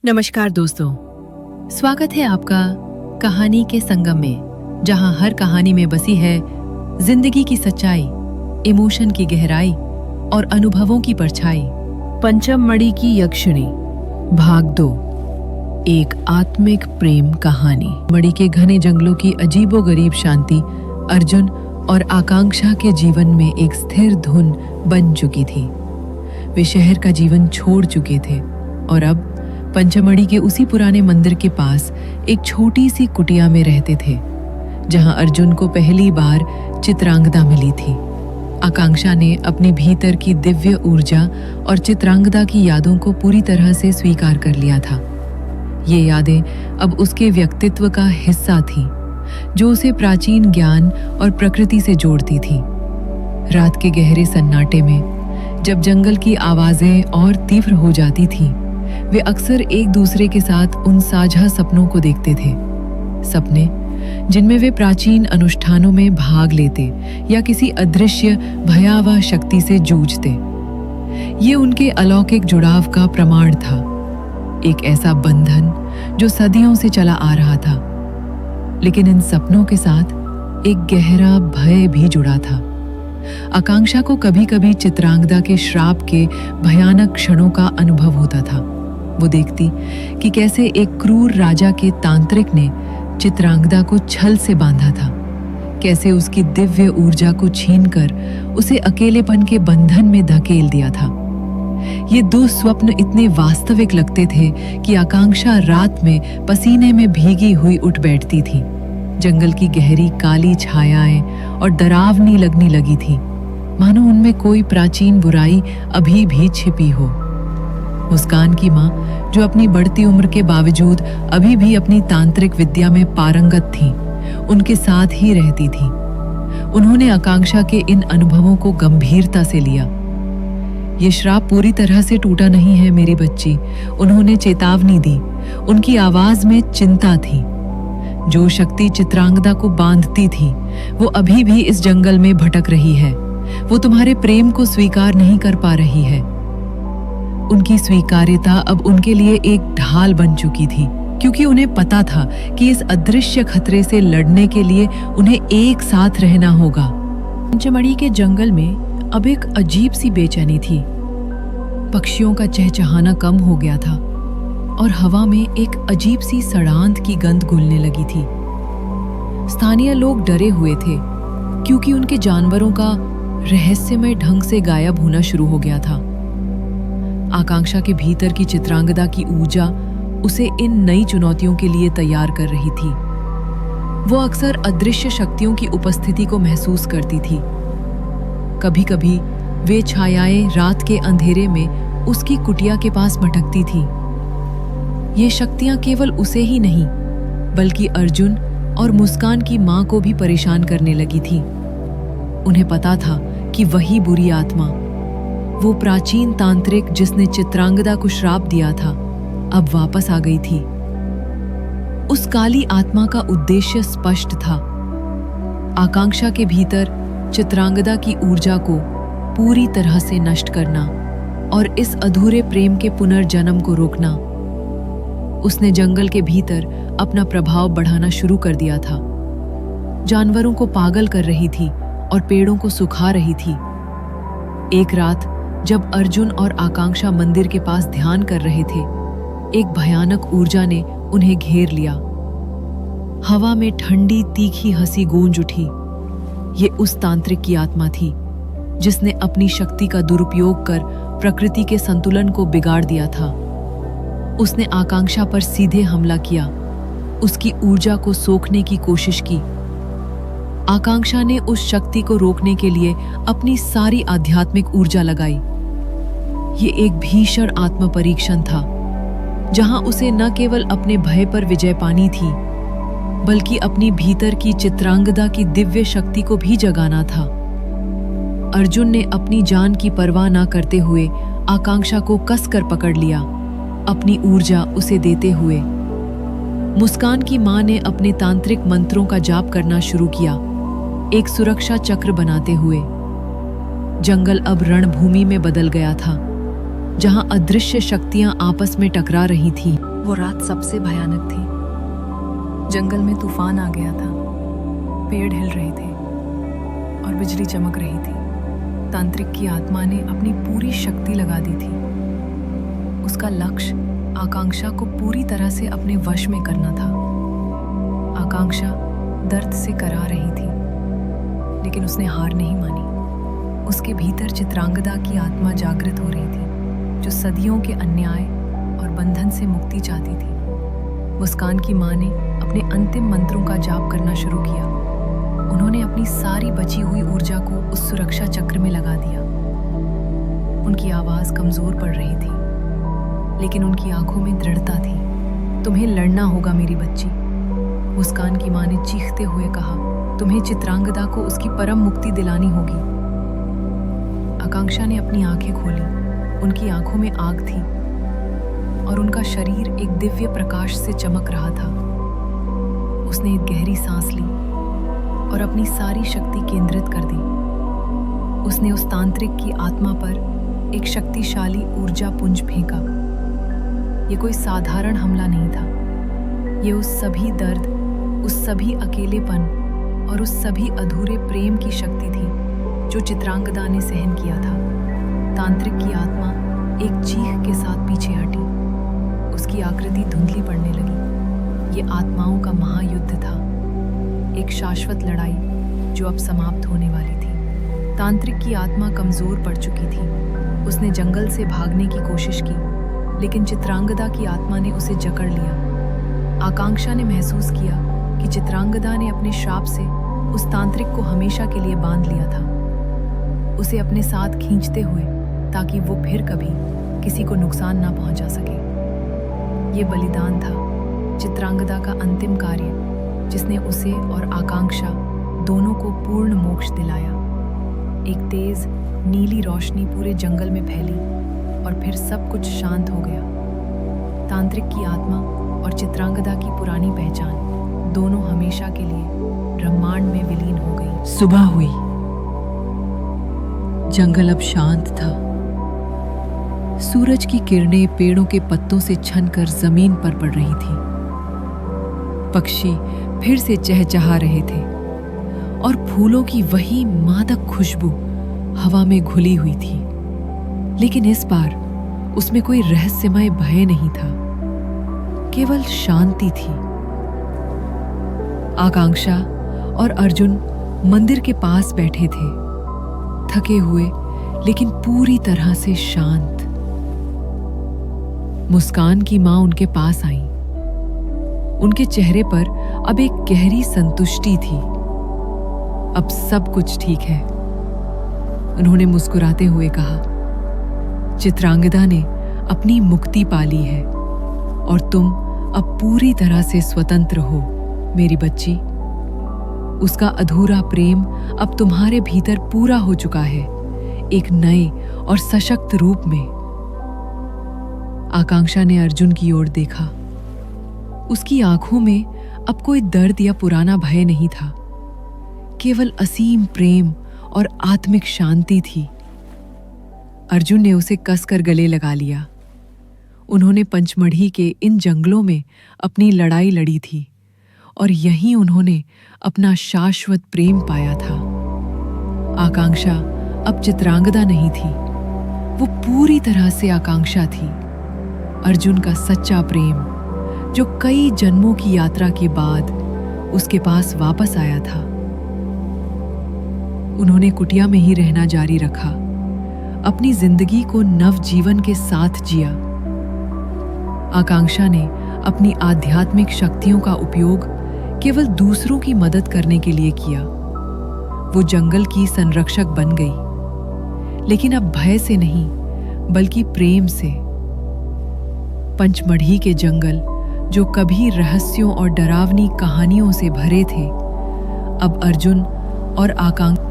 नमस्कार दोस्तों, स्वागत है आपका कहानी के संगम में, जहां हर कहानी में बसी है जिंदगी की सच्चाई, इमोशन की गहराई और अनुभवों की परछाई। पंचम मणि की यक्षिणी भाग 2, एक आत्मिक प्रेम कहानी। मणि के घने जंगलों की अजीबोगरीब शांति अर्जुन और आकांक्षा के जीवन में एक स्थिर धुन बन चुकी थी। वे शहर का जीवन छोड़ चुके थे और अब पंचमढ़ी के उसी पुराने मंदिर के पास एक छोटी सी कुटिया में रहते थे, जहां अर्जुन को पहली बार चित्रांगदा मिली थी। आकांक्षा ने अपने भीतर की दिव्य ऊर्जा और चित्रांगदा की यादों को पूरी तरह से स्वीकार कर लिया था। ये यादें अब उसके व्यक्तित्व का हिस्सा थीं, जो उसे प्राचीन ज्ञान और प्रकृति से जोड़ती थी। रात के गहरे सन्नाटे में जब जंगल की आवाजें और तीव्र हो जाती थीं, वे अक्सर एक दूसरे के साथ उन साझा सपनों को देखते थे। सपने जिनमें वे प्राचीन अनुष्ठानों में भाग लेते या किसी अदृश्य भयावह शक्ति से जूझते। ये उनके अलौकिक जुड़ाव का प्रमाण था, एक ऐसा बंधन जो सदियों से चला आ रहा था। लेकिन इन सपनों के साथ एक गहरा भय भी जुड़ा था। आकांक्षा को कभी-कभी चित्रांगदा के श्राप के भयानक क्षणों का अनुभव होता था। वो देखती कि कैसे एक क्रूर राजा के तांत्रिक ने चित्रांगदा को छल से बांधा था, कैसे उसकी दिव्य ऊर्जा को छीनकर उसे अकेलेपन के बंधन में धकेल दिया था। ये दो स्वप्न इतने वास्तविक लगते थे कि आकांक्षा रात में पसीने में भीगी हुई उठ बैठती थी। जंगल की गहरी काली छायाएं और डरावनी लगने लगी थी, मानो उनमें कोई प्राचीन बुराई अभी भी छिपी हो। मुस्कान की माँ, जो अपनी बढ़ती उम्र के बावजूद अभी भी अपनी तांत्रिक विद्या में पारंगत थी, उनके साथ ही रहती थी। उन्होंने आकांक्षा के इन अनुभवों को गंभीरता से लिया। ये श्राप पूरी तरह से टूटा नहीं है मेरी बच्ची, उन्होंने चेतावनी दी। उनकी आवाज में चिंता थी। जो शक्ति चित्रांगदा को बांधती थी, वो अभी भी इस जंगल में भटक रही है। वो तुम्हारे प्रेम को स्वीकार नहीं कर पा रही है। उनकी स्वीकार्यता अब उनके लिए एक ढाल बन चुकी थी, क्योंकि उन्हें पता था कि इस अदृश्य खतरे से लड़ने के लिए उन्हें एक साथ रहना होगा। पंचमढ़ी के जंगल में अब एक अजीब सी बेचैनी थी। पक्षियों का चहचहाना कम हो गया था और हवा में एक अजीब सी सड़ांध की गंध घुलने लगी थी। स्थानीय लोग डरे हुए थे, क्योंकि उनके जानवरों का रहस्यमय ढंग से गायब होना शुरू हो गया था। आकांक्षा के भीतर की चित्रांगदा की ऊर्जा उसे इन नई चुनौतियों के लिए तैयार कर रही थी। वो अक्सर अदृश्य शक्तियों की उपस्थिति को महसूस करती थी। कभी-कभी वे छायाएं रात के अंधेरे में उसकी कुटिया के पास भटकती थी। ये शक्तियां केवल उसे ही नहीं, बल्कि अर्जुन और मुस्कान की मां को भी परेशान करने लगी थी। उन्हें पता था कि वही बुरी आत्मा, वो प्राचीन तांत्रिक जिसने चित्रांगदा को श्राप दिया था, अब वापस आ गई थी। उस काली आत्मा का उद्देश्य स्पष्ट था, आकांक्षा के भीतर चित्रांगदा की ऊर्जा को पूरी तरह से नष्ट करना और इस अधूरे प्रेम के पुनर्जन्म को रोकना। उसने जंगल के भीतर अपना प्रभाव बढ़ाना शुरू कर दिया था। जानवरों को पागल कर रही थी और पेड़ों को सुखा रही थी। एक रात जब अर्जुन और आकांक्षा मंदिर के पास ध्यान कर रहे थे, एक भयानक ऊर्जा ने उन्हें घेर लिया। हवा में ठंडी तीखी हंसी गूंज उठी। ये उस तांत्रिक की आत्मा थी जिसने अपनी शक्ति का दुरुपयोग कर प्रकृति के संतुलन को बिगाड़ दिया था। उसने आकांक्षा पर सीधे हमला किया, उसकी ऊर्जा को सोखने की कोशिश की। आकांक्षा ने उस शक्ति को रोकने के लिए अपनी सारी आध्यात्मिक ऊर्जा लगाई। ये एक भीषण आत्म परीक्षण था, जहां उसे न केवल अपने भय पर विजय पानी थी, बल्कि अपनी भीतर की चित्रांगदा की दिव्य शक्ति को भी जगाना था। अर्जुन ने अपनी जान की परवाह न करते हुए आकांक्षा को कसकर पकड़ लिया, अपनी ऊर्जा उसे देते हुए। मुस्कान की मां ने अपने तांत्रिक मंत्रों का जाप करना शुरू किया, एक सुरक्षा चक्र बनाते हुए। जंगल अब रणभूमि में बदल गया था, जहां अदृश्य शक्तियां आपस में टकरा रही थीं। वो रात सबसे भयानक थी। जंगल में तूफान आ गया था, पेड़ हिल रहे थे और बिजली चमक रही थी। तांत्रिक की आत्मा ने अपनी पूरी शक्ति लगा दी थी। उसका लक्ष्य आकांक्षा को पूरी तरह से अपने वश में करना था। आकांक्षा दर्द से करा रही थी, लेकिन उसने हार नहीं मानी। उसके भीतर चित्रांगदा की आत्मा जागृत हो रही थी, जो सदियों के अन्याय और बंधन से मुक्ति चाहती थी। मुस्कान की माँ ने अपने अंतिम मंत्रों का जाप करना शुरू किया। उन्होंने अपनी सारी बची हुई ऊर्जा को उस सुरक्षा चक्र में लगा दिया। उनकी आवाज कमजोर पड़ रही थी, लेकिन उनकी आंखों में दृढ़ता थी। तुम्हें लड़ना होगा मेरी बच्ची, मुस्कान की माँ ने चीखते हुए कहा। तुम्हें चित्रांगदा को उसकी परम मुक्ति दिलानी होगी। आकांक्षा ने अपनी आंखें खोली। उनकी आंखों में आग थी और उनका शरीर एक दिव्य प्रकाश से चमक रहा था। उसने एक गहरी सांस ली और अपनी सारी शक्ति केंद्रित कर दी। उसने उस तांत्रिक की आत्मा पर एक शक्तिशाली ऊर्जा पुंज फेंका। ये कोई साधारण हमला नहीं था। ये उस सभी दर्द, उस सभी अकेलेपन और उस सभी अधूरे प्रेम की शक्ति थी जो चित्रांगदा ने सहन किया था। तांत्रिक की आत्मा एक चीख के साथ पीछे हटी। उसकी आकृति धुंधली पड़ने लगी। ये आत्माओं का महायुद्ध था, एक शाश्वत लड़ाई जो अब समाप्त होने वाली थी। तांत्रिक की आत्मा कमजोर पड़ चुकी थी। उसने जंगल से भागने की कोशिश की, लेकिन चित्रांगदा की आत्मा ने उसे जकड़ लिया। आकांक्षा ने महसूस किया कि चित्रांगदा ने अपने श्राप से उस तांत्रिक को हमेशा के लिए बांध लिया था, उसे अपने साथ खींचते हुए, ताकि वो फिर कभी किसी को नुकसान ना पहुंचा सके। ये बलिदान था, चित्रांगदा का अंतिम कार्य, जिसने उसे और आकांक्षा दोनों को पूर्ण मोक्ष दिलाया। एक तेज नीली रोशनी पूरे जंगल में फैली और फिर सब कुछ शांत हो गया। तांत्रिक की आत्मा और चित्रांगदा की पुरानी पहचान दोनों हमेशा के लिए ब्रह्मांड में विलीन हो गई। सुबह हुई। जंगल अब शांत था। सूरज की किरणें पेड़ों के पत्तों से छनकर जमीन पर पड़ रही थी। पक्षी फिर से चहचहा रहे थे और फूलों की वही मादक खुशबू हवा में घुली हुई थी। लेकिन इस बार उसमें कोई रहस्यमय भय नहीं था, केवल शांति थी। आकांक्षा और अर्जुन मंदिर के पास बैठे थे, थके हुए लेकिन पूरी तरह से शांत। मुस्कान की मां उनके पास आई। उनके चेहरे पर अब एक गहरी संतुष्टि थी। अब सब कुछ ठीक है, उन्होंने मुस्कुराते हुए कहा। चित्रांगदा ने अपनी मुक्ति पाली है और तुम अब पूरी तरह से स्वतंत्र हो मेरी बच्ची। उसका अधूरा प्रेम अब तुम्हारे भीतर पूरा हो चुका है, एक नए और सशक्त रूप में। आकांक्षा ने अर्जुन की ओर देखा। उसकी आंखों में अब कोई दर्द या पुराना भय नहीं था, केवल असीम प्रेम और आत्मिक शांति थी। अर्जुन ने उसे कसकर गले लगा लिया। उन्होंने पंचमढ़ी के इन जंगलों में अपनी लड़ाई लड़ी थी और यहीं उन्होंने अपना शाश्वत प्रेम पाया था। आकांक्षा अब चित्रांगदा नहीं थी, वो पूरी तरह से आकांक्षा थी। अर्जुन का सच्चा प्रेम जो कई जन्मों की यात्रा के बाद उसके पास वापस आया था। उन्होंने कुटिया में ही रहना जारी रखा, अपनी जिंदगी को नवजीवन के साथ जिया। आकांक्षा ने अपनी आध्यात्मिक शक्तियों का उपयोग केवल दूसरों की मदद करने के लिए किया। वो जंगल की संरक्षक बन गई, लेकिन अब भय से नहीं बल्कि प्रेम से। पंचमढ़ी के जंगल जो कभी रहस्यों और डरावनी कहानियों से भरे थे, अब अर्जुन और आकांक्षा